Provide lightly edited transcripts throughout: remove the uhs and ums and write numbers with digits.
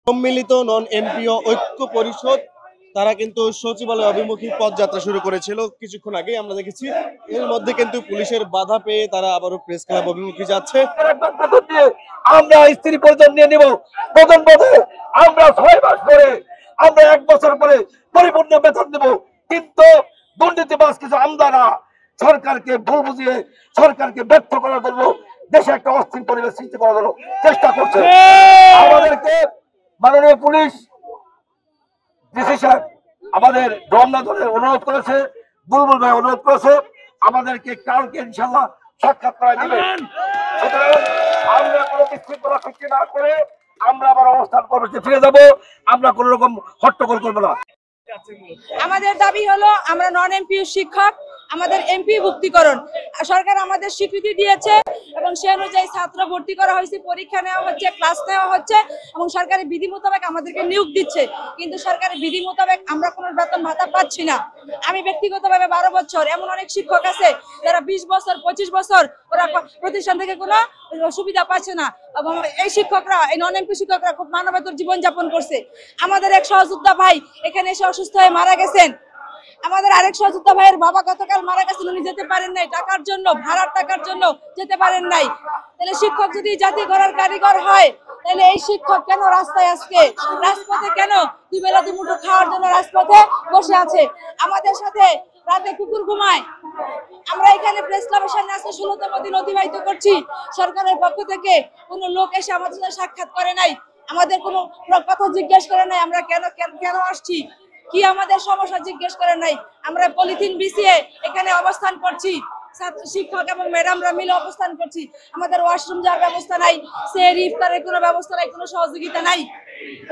সম্মিলিত non MPO ঐক্য পরিষদ তারা কিন্তু সচিবালয় অভিমুখী পদযাত্রা শুরু করেছিল কিছুক্ষণ আগে আমরা দেখেছি। এর মধ্যে কিন্তু পুলিশের বাধা পেয়ে তারা আবারও প্রেস ক্লাব অভিমুখী যাচ্ছে। আমরা স্ত্রী পরিজন নিয়ে নিব বেতন পদে, আমরা 6 মাস করে, আমরা 1 বছর পরে পরিপূর্ণ বেতন দেব। কিন্তু দুর্নীতিবাজ কিছু আমলারা সরকারকে ভুল বুঝিয়ে সরকারকে ব্যর্থ করার জন্য দেশে একটা অস্থির পরিবেশ সৃষ্টি করার জন্য চেষ্টা করছে। আমাদেরকে মাননীয় পুলিশ ডিসি সাহেব আমাদের রমনা দলের অনুরোধ করেছে, বুলবুল ভাই অনুরোধ করেছে আমাদেরকে কালকে ইনশাল্লাহ সাক্ষাৎ করাই দিবেন। সুতরাং আমরা কোনো বিশৃঙ্খলা সৃষ্টি না করে আমরা আবার অবস্থান কর্মসূচি ফিরে যাব। আমরা কোন রকম হট্টগোল করবো না। আমাদের দাবি হলো আমরা নন এমপিও শিক্ষক, আমাদের এমপি ভুক্তিকরণ সরকার আমাদের স্বীকৃতি দিয়েছে এবং সে অনুযায়ী ছাত্র ভর্তি করা হয়েছে, পরীক্ষা নেওয়া হচ্ছে, ক্লাস নেওয়া হচ্ছে এবং সরকারি বিধি মোতাবেক আমাদেরকে নিয়োগ দিচ্ছে। কিন্তু সরকারি বিধি মোতাবেক আমরা কোনো বেতন ভাতা পাচ্ছি না। আমি ব্যক্তিগতভাবে 12 বছর, এমন অনেক শিক্ষক আছে যারা 20 বছর 25 বছর ওরা প্রতিষ্ঠান থেকে কোনো সুবিধা পাচ্ছে না এবং এই শিক্ষকরা, এই নন এমপি শিক্ষকরা খুব মানবেতর জীবনযাপন করছে। আমাদের এক সহযোদ্ধা ভাই এখানে এসে অসুস্থ হয়ে মারা গেছেন। আমাদের আরেক সহযোদ্ধা ভাইয়ের বাবা গতকাল মারা গেছেন, উনি যেতে পারেন নাই টাকার জন্য, ভাড়ার টাকার জন্য যেতে পারেন নাই। তাহলে শিক্ষক যদি জাতি গড়ার কারিগর হয় তাহলে এই শিক্ষক কেন রাস্তায় আজকে রাজপথে, কেন দুই বেলা দুমুঠো খাওয়ার জন্য রাজপথে বসে আছে? আমাদের সাথে রাতে কুকুর ঘুমায়। আমরা এখানে প্রেস ক্লাবের সামনে আজকে 16তম দিন অতিবাহিত করছি। সরকারের পক্ষ থেকে কোনো লোক এসে আমাদের সাথে সাক্ষাৎ করে নাই, আমাদের কোনো কথা জিজ্ঞেস করে নাই আমরা কেন আসছি, কি আমাদের সমস্যা জিজ্ঞেস করে নাই। আমরা পলিথিন বিছিয়ে এখানে অবস্থান করছি, শিক্ষক এবং ম্যাডামরা মিলে অবস্থান করছি। আমাদের ওয়াশরুম যাওয়ার ব্যবস্থা নাই, সেহরি ইফতারের কোনো ব্যবস্থা নাই, কোনো সহযোগিতা নাই।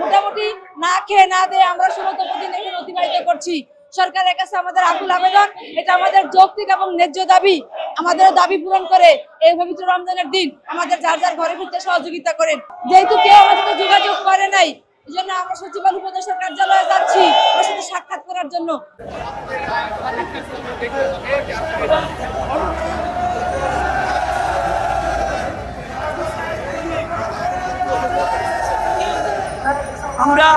মোটামুটি না খেয়ে না দিয়ে আমরা 16তম দিন এখানে অতিবাহিত করছি। সরকারের কাছে আমাদের আকুল আবেদন, এটা আমাদের যৌক্তিক এবং ন্যায্য দাবি। আমাদের দাবি পূরণ করে এই পবিত্র রমজানের দিন আমাদের যার যার ঘরে ফিরতে সহযোগিতা করেন। যেহেতু কেউ আমাদের সাথে যোগাযোগ করে নাই, এই জন্য আমরা সচিবালয় উপদেষ্টার কার্যালয়ে যাচ্ছি ওর সাথে সাক্ষাৎ করার জন্য। আমরা